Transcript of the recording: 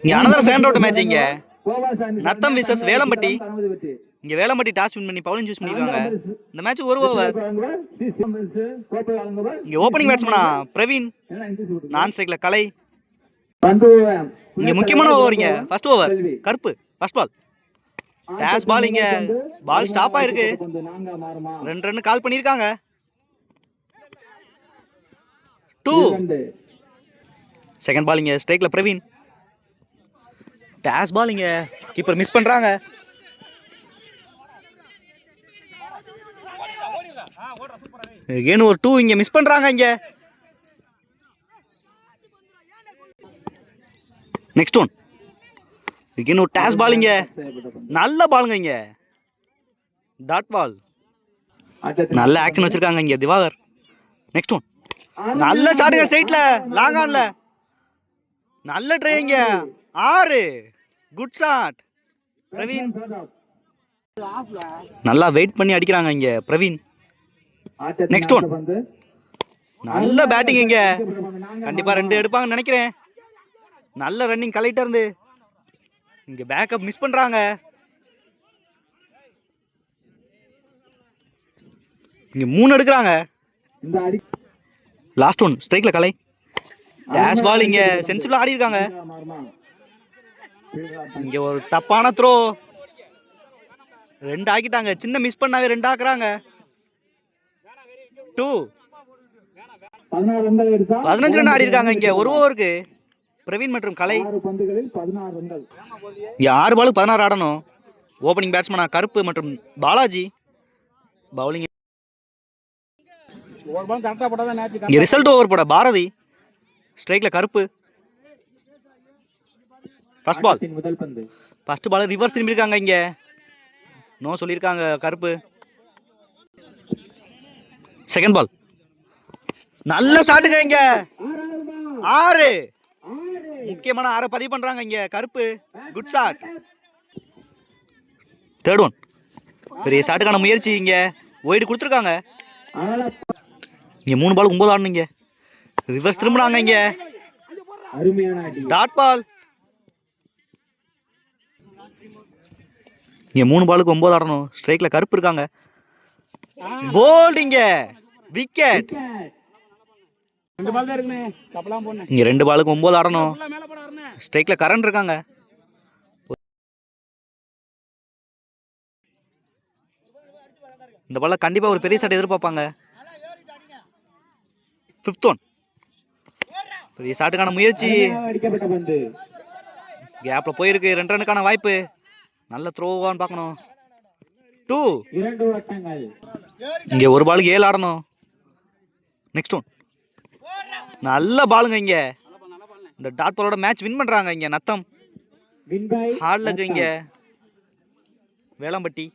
இங்க another stand out match. இங்க Natham versus Velampatti. இங்க வேலம்பட்டி டாஸ் வின் பண்ணி பவுலிங் சூஸ் பண்ணிருக்காங்க. இந்த மேட்ச் ஒரு ஓவர். இங்க ஓபனிங் பேட்ஸ்மனா பிரவீன், நான் ஸ்ட்ரைக்ல கலை. இங்க முக்கியமான ஓவர். இங்க ஃபர்ஸ்ட் ஓவர் கருப்பு ஃபர்ஸ்ட் பால் டாஸ் பால். இங்க பால் ஸ்டாப் ஆயிருக்கு. 2 ரன் கால் பண்ணிருக்காங்க. 2 செகண்ட் பால். இங்க ஸ்ட்ரைக்ல பிரவீன் டாஸ் பால். இங்க கீப்பர் மிஸ் பண்றாங்க. ஒரு 2 இங்க மிஸ் பண்றாங்க. இங்க நெக்ஸ்ட் ஒன் ஒரு டாஸ் பால். இங்க நல்ல பாலுங்க. இங்க டாட் பால். நல்ல ஆக்ஷன் வச்சிருக்காங்க இங்க திவாகர். நெக்ஸ்ட் ஒன் நல்ல ஷாட்டுங்க ஸ்ட்ரைட்ல லாங் ஆன்ல. நல்ல ட்ரை. இங்க 6 குட் ஷாட் பிரவீன். நல்லா வெயிட் பண்ணி அடிக்கிறாங்க இங்க பிரவீன். நெக்ஸ்ட் ஒன் நல்ல பேட்டிங். இங்க கண்டிப்பா 2 எடுப்பாங்கன்னு நினைக்கிறேன். நல்ல ரன்னிங் கலைட்டா இருந்து இங்க பேக்கப் மிஸ் பண்றாங்க. இங்க 3 எடுக்கிறாங்க. லாஸ்ட் ஒன் ஸ்ட்ரைக்ல கலை டாஸ் பால். இங்க சென்சிபிளா ஆடி இருக்காங்க. இங்க ஒரு தப்பான த்ரோ. 2 ஆக்கிட்டாங்க. சின்ன மிஸ் பண்ணாவே 2 ஆக்குறாங்க. 2 15 ரன் ஆடி இருக்காங்க. இங்க ஒரு ஓவருக்கு பிரவீன் மற்றும் கலை. இங்க 6 பாலுக்கு 16 ஆடணும். ஓபனிங் பேட்ஸ்மனா கருப்பு மற்றும் பாலாஜி. பவுலிங் இங்க ரிசல்ட் ஓவர் போட பாரதி. ஸ்ட்ரைக்ல Karuppu first ball. First ball reverse திரும்பி இருக்காங்க. இங்க நோ சொல்லியிருக்காங்க கருப்பு. செகண்ட் பால் நல்ல ஷாட்டுங்க. இங்க 6 முக்கியமான 6 பதிவு பண்றாங்க இங்க கருப்பு. Good shot. தேர்ட் ஒன் பெரிய ஷாட்டுக்கான முயற்சி. இங்க ஒயிட் கொடுத்துருக்காங்க. இங்க 3 பாலுக்கு 9 ஆடணும். இங்க ரிவர்ஸ் திரும்பினாங்க. இங்க டாட் பால். இங்க 3 பாலுக்கு 9 ஆடணும். ஸ்ட்ரைக்ல கருப்பு இருக்காங்க. போல்ட். இங்க விக்கெட். இங்க 2 பாலுக்கு 9 ஆடணும். ஸ்ட்ரைக்ல கரண்ட் இருக்காங்க. இந்த பால்ல கண்டிப்பா ஒரு பெரிய ஷாட் எதிர்பார்ப்பாங்க. ஃபிஃப்த் ஒன் பெரிய ஷாட்டுக்கான முயற்சி. கேப்ல போயிருக்கு. 2 ரன்னுக்கான வாய்ப்பு. நல்ல த்ரோவான்னு பார்க்கணும். 2 இங்க ஒரு பாலுக்கு 7 ஆடணும். நெக்ஸ்ட் ஒன் நல்ல பாலுங்க. இங்க இந்த டாட் பாலோட மேட்ச் வின் பண்றாங்க. இங்க நத்தம் ஹார்ட்ல இங்க வேலம்பட்டி.